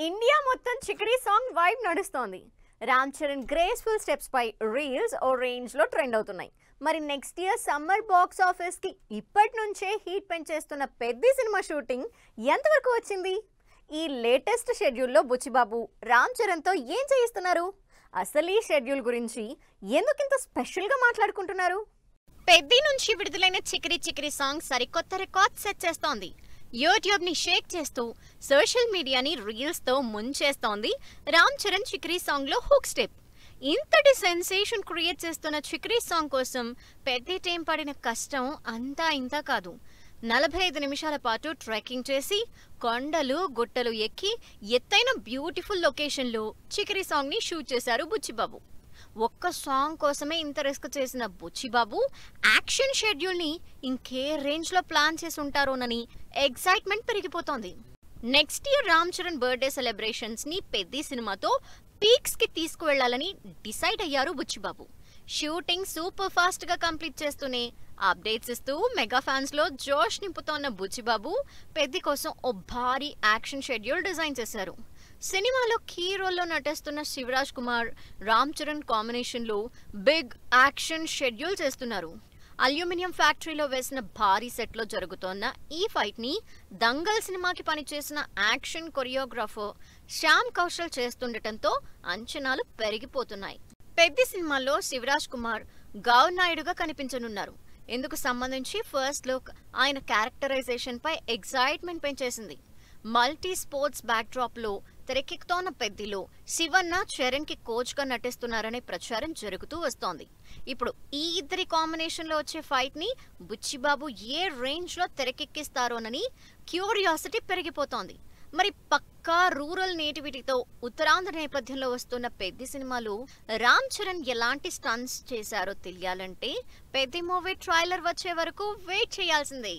India మొత్తం chicory song vibe నడుస్తోంది. Ram Charan graceful steps పై reels ఓ range లో ట్రెండ్ అవుతున్నాయి. మరి next year summer box office కి ఇప్పటి నుంచే హీట్ పెంచేస్తున్న పెద్ద సినిమా షూటింగ్ ఎంతవరకు వచ్చింది? ఈ లేటెస్ట్ షెడ్యూల్లో బుచ్చిబాబు రామ్ చరణ్ తో ఏం చేయిస్తున్నారు? అసలు ఈ షెడ్యూల్ గురించి ఎందుకింత స్పెషల్ గా మాట్లాడుకుంటున్నారు? పెద్ద నుంచి విడుదలైన చికరీ చికరీ సాంగ్ సరికొత్త రికార్డ్ సెట్ చేస్తోంది. యూట్యూబ్ ని షేక్ చేస్తూ సోషల్ మీడియాని రీల్స్ తో ముంచేస్తోంది రామ్ చరణ్ చికరీ సాంగ్ లో హుక్ స్టెప్. ఇంతటి సెన్సేషన్ క్రియేట్ చేస్తున్న చికరీ సాంగ్ కోసం పెద్ద టీం పడిన కష్టం అంతా ఇంత కాదు. 45 నిమిషాల పాటు ట్రెక్కింగ్ చేసి కొండలు గుట్టలు ఎక్కి ఎత్తైన బ్యూటిఫుల్ లొకేషన్లో చికరీ సాంగ్ ని షూట్ చేశారు బుచ్చిబాబు. ఒక్క సాంగ్ కోసమే ఇంత రిస్క్ చేసిన బుచ్చిబాబు యాక్షన్ షెడ్యూల్ ని ఇంకే రేంజ్ లో ప్లాన్ చేసి ఉంటారోనని ఎక్సైట్మెంట్ పెరిగిపోతోంది. Next year Ram Charan birthday celebrations ని పెద్ద సినిమాతో పీక్స్ కి తీసుకువెళ్లాలని డిసైడ్ అయ్యారు బుచ్చిబాబు. షూటింగ్ సూపర్ ఫాస్ట్ గా కంప్లీట్ చేస్తూనే అప్డేట్స్ ఇస్తూ మెగా ఫ్యాన్స్ లో జోష్ నింపుతోన్న బుచ్చిబాబు పెద్ద కోసం ఓ భారీ యాక్షన్ షెడ్యూల్ డిజైన్ చేశారు. సినిమాలో కీ రోల్లో నటిస్తున్న శివరాజ్ కుమార్, రామ్ చరణ్ కాంబినేషన్ లో బిగ్ యాక్షన్ షెడ్యూల్ చేస్తున్నారు. అల్యూమినియం ఫ్యాక్టరీలో వేసిన భారీ సెట్ లో జరుగుతోన్న ఈ ఫైట్ ని దంగల్ సినిమాకి పనిచేసిన యాక్షన్ కొరియోగ్రాఫర్ శ్యామ్ కౌశల్ చేస్తుండటంతో అంచనాలు పెరిగిపోతున్నాయి. పెద్ద సినిమాలో శివరాజ్ కుమార్ గౌనాయుడుగా కనిపించనున్నారు. ఇందుకు సంబంధించి ఫస్ట్ లుక్ ఆయన క్యారెక్టరైజేషన్ పై ఎక్సైట్మెంట్ పెంచేసింది. మల్టీ స్పోర్ట్స్ బ్యాక్ డ్రాప్ లో తెరకెక్కుతోన్న పెద్దిలో శివన్న చరణ్ కి కోచ్ గా నటిస్తున్నారనే ప్రచారం జరుగుతూ వస్తోంది. ఇప్పుడు ఈ ఇద్దరి కాంబినేషన్ లో వచ్చే ఫైట్ ని బుచ్చిబాబు ఏ రేంజ్ లో తెరకెక్కిస్తారోనని క్యూరియాసిటీ పెరిగిపోతోంది. మరి పక్కా రూరల్ నేటివిటీతో ఉత్తరాంధ్ర నేపథ్యంలో వస్తున్న పెద్ద సినిమాలో రామ్ చరణ్ ఎలాంటి స్టంట్స్ చేశారో తెలియాలంటే పెద్ద మూవీ ట్రైలర్ వచ్చే వరకు వెయిట్ చేయాల్సిందే.